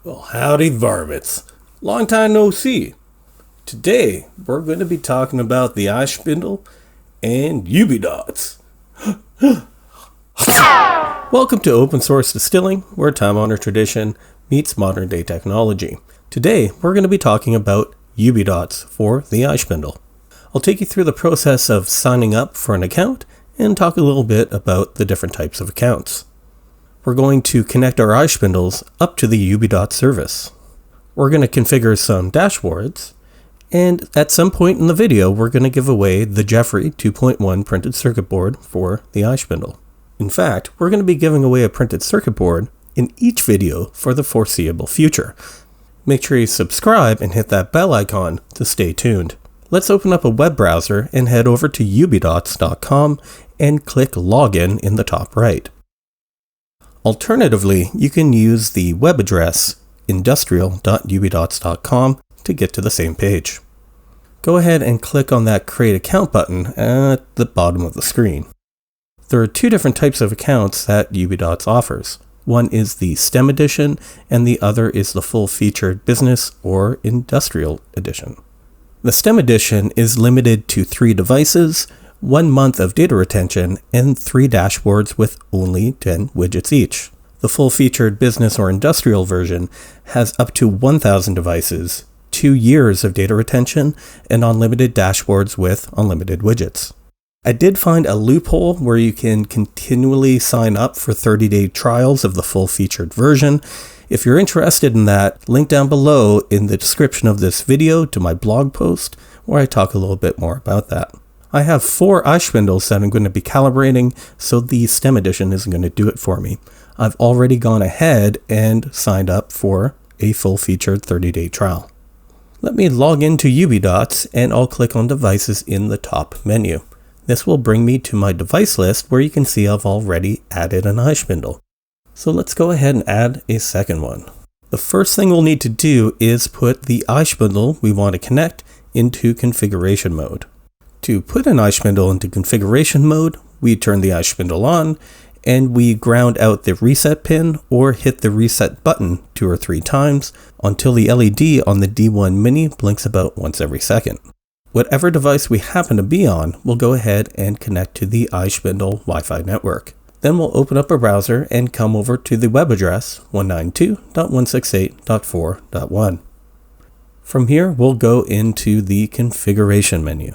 Well, howdy varmints. Long time no see. Today, we're going to be talking about the iSpindel and Ubidots. Welcome to Open Source Distilling, where time-honored tradition meets modern-day technology. Today, we're going to be talking about Ubidots for the iSpindel. I'll take you through the process of signing up for an account and talk a little bit about the different types of accounts. We're going to connect our iSpindels up to the Ubidots service. We're going to configure some dashboards, and at some point in the video, we're going to give away the Jeffrey 2.1 printed circuit board for the iSpindel. In fact, we're going to be giving away a printed circuit board in each video for the foreseeable future. Make sure you subscribe and hit that bell icon to stay tuned. Let's open up a web browser and head over to ubidots.com and click Login in the top right. Alternatively, you can use the web address industrial.ubidots.com to get to the same page. Go ahead and click on that Create Account button at the bottom of the screen. There are two different types of accounts that Ubidots offers. One is the STEM edition, and the other is the full-featured business or industrial edition. The STEM edition is limited to 3 devices, 1 month of data retention, and 3 dashboards with only 10 widgets each. The full-featured business or industrial version has up to 1,000 devices, 2 years of data retention, and unlimited dashboards with unlimited widgets. I did find a loophole where you can continually sign up for 30-day trials of the full-featured version. If you're interested in that, link down below in the description of this video to my blog post where I talk a little bit more about that. I have 4 iSpindels that I'm going to be calibrating, so the STEM edition isn't going to do it for me. I've already gone ahead and signed up for a full-featured 30-day trial. Let me log into Ubidots and I'll click on Devices in the top menu. This will bring me to my device list where you can see I've already added an iSpindel. So let's go ahead and add a second one. The first thing we'll need to do is put the iSpindel we want to connect into configuration mode. To put an iSpindel into configuration mode, we turn the iSpindel on and we ground out the reset pin or hit the reset button 2 or 3 times until the LED on the D1 Mini blinks about once every second. Whatever device we happen to be on, we'll go ahead and connect to the iSpindel Wi-Fi network. Then we'll open up a browser and come over to the web address 192.168.4.1. From here, we'll go into the configuration menu.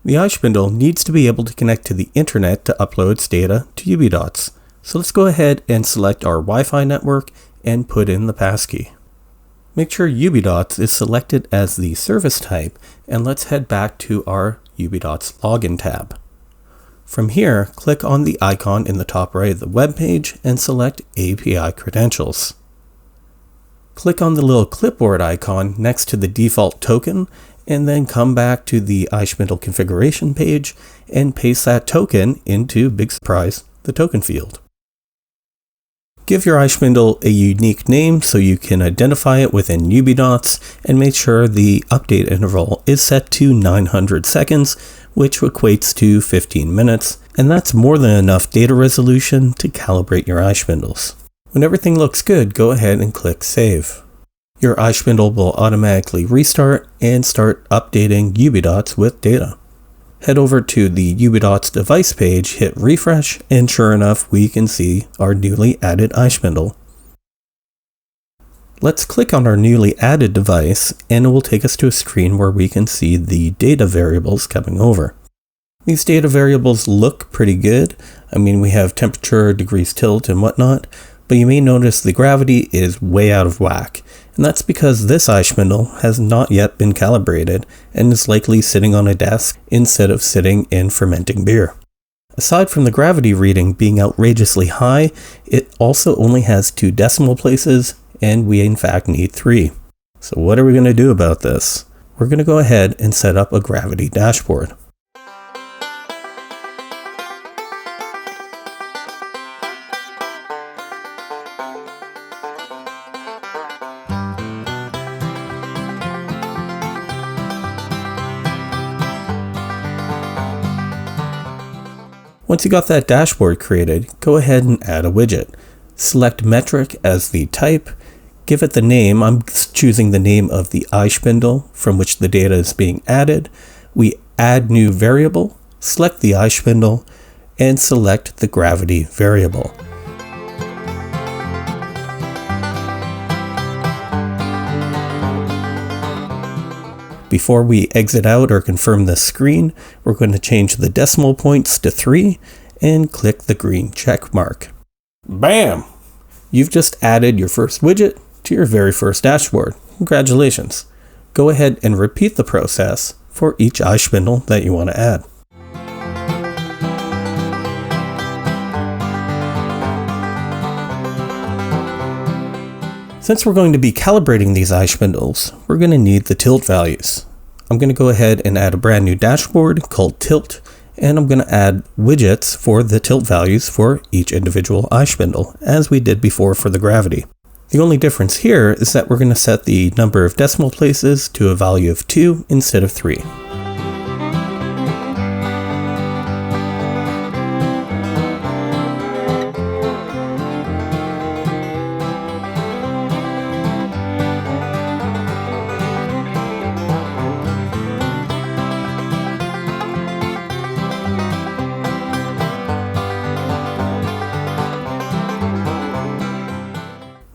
The iSpindel needs to be able to connect to the internet to upload its data to Ubidots. So let's go ahead and select our Wi-Fi network and put in the passkey. Make sure Ubidots is selected as the service type, and let's head back to our Ubidots login tab. From here, click on the icon in the top right of the web page and select API credentials. Click on the little clipboard icon next to the default token, and then come back to the iSpindel configuration page and paste that token into, big surprise, the token field. Give your iSpindel a unique name so you can identify it within Ubidots, and make sure the update interval is set to 900 seconds, which equates to 15 minutes, and that's more than enough data resolution to calibrate your iSpindels. When everything looks good, go ahead and click Save. Your iSpindel will automatically restart and start updating Ubidots with data. Head over to the Ubidots device page, hit refresh, and sure enough, we can see our newly added iSpindel. Let's click on our newly added device, and it will take us to a screen where we can see the data variables coming over. These data variables look pretty good. I mean, we have temperature, degrees tilt, and whatnot, but you may notice the gravity is way out of whack. And that's because this iSpindel has not yet been calibrated and is likely sitting on a desk instead of sitting in fermenting beer. Aside from the gravity reading being outrageously high, it also only has 2 decimal places, and we in fact need 3. So what are we going to do about this? We're going to go ahead and set up a gravity dashboard. Once you got that dashboard created, go ahead and add a widget. Select metric as the type, Give it the name. I'm choosing the name of the iSpindel from which the data is being added. We add new variable, select the iSpindel, and select the gravity variable. Before we exit out or confirm the screen, we're going to change the decimal points to 3 and click the green check mark. Bam! You've just added your first widget to your very first dashboard. Congratulations. Go ahead and repeat the process for each iSpindel that you want to add. Since we're going to be calibrating these iSpindels, we're going to need the tilt values. I'm going to go ahead and add a brand new dashboard called tilt, and I'm going to add widgets for the tilt values for each individual iSpindel, as we did before for the gravity. The only difference here is that we're going to set the number of decimal places to a value of 2 instead of 3.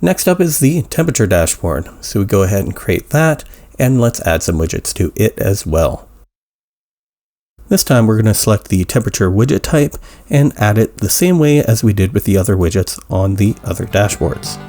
Next up is the temperature dashboard. So we go ahead and create that, and let's add some widgets to it as well. This time we're going to select the temperature widget type and add it the same way as we did with the other widgets on the other dashboards.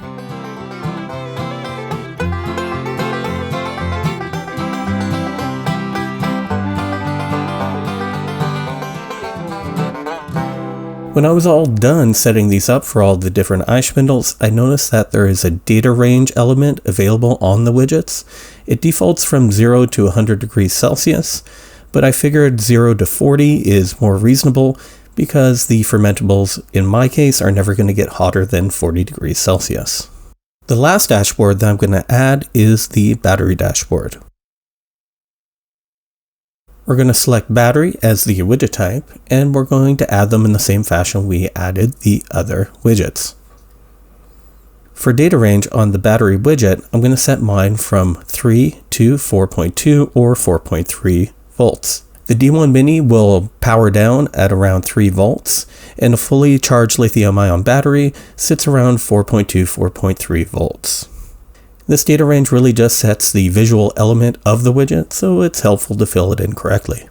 When I was all done setting these up for all the different iSpindels, I noticed that there is a data range element available on the widgets. It defaults from 0 to 100 degrees Celsius, but I figured 0 to 40 is more reasonable because the fermentables, in my case, are never going to get hotter than 40 degrees Celsius. The last dashboard that I'm going to add is the battery dashboard. We're going to select battery as the widget type, and we're going to add them in the same fashion we added the other widgets. For data range on the battery widget, I'm going to set mine from 3 to 4.2 or 4.3 volts. The D1 Mini will power down at around 3 volts, and a fully charged lithium-ion battery sits around 4.2, 4.3 volts. This data range really just sets the visual element of the widget, so it's helpful to fill it in correctly.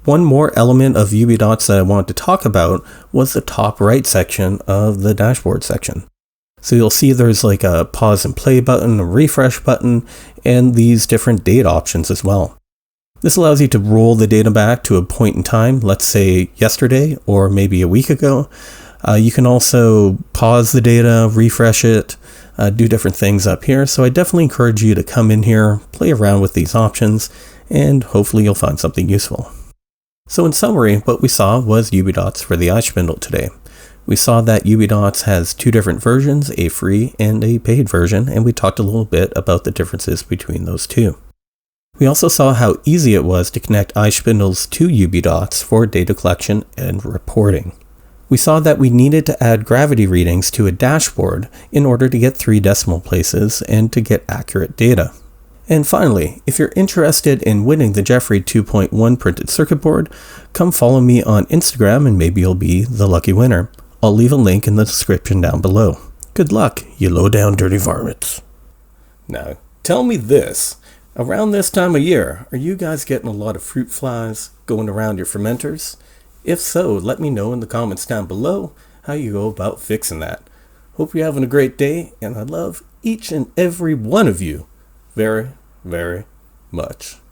One more element of Ubidots that I wanted to talk about was the top right section of the dashboard section. So you'll see there's like a pause and play button, a refresh button, and these different date options as well. This allows you to roll the data back to a point in time, let's say yesterday or maybe a week ago. You can also pause the data, refresh it, do different things up here. So I definitely encourage you to come in here, play around with these options, and hopefully you'll find something useful. So in summary, what we saw was Ubidots for the iSpindel today. We saw that Ubidots has two different versions, a free and a paid version, and we talked a little bit about the differences between those two. We also saw how easy it was to connect iSpindels to Ubidots for data collection and reporting. We saw that we needed to add gravity readings to a dashboard in order to get 3 decimal places and to get accurate data. And finally, if you're interested in winning the Jeffrey 2.1 printed circuit board, come follow me on Instagram and maybe you'll be the lucky winner. I'll leave a link in the description down below. Good luck, you low down dirty varmints. Now, tell me this. Around this time of year, are you guys getting a lot of fruit flies going around your fermenters? If so, let me know in the comments down below how you go about fixing that. Hope you're having a great day, and I love each and every one of you very, very much.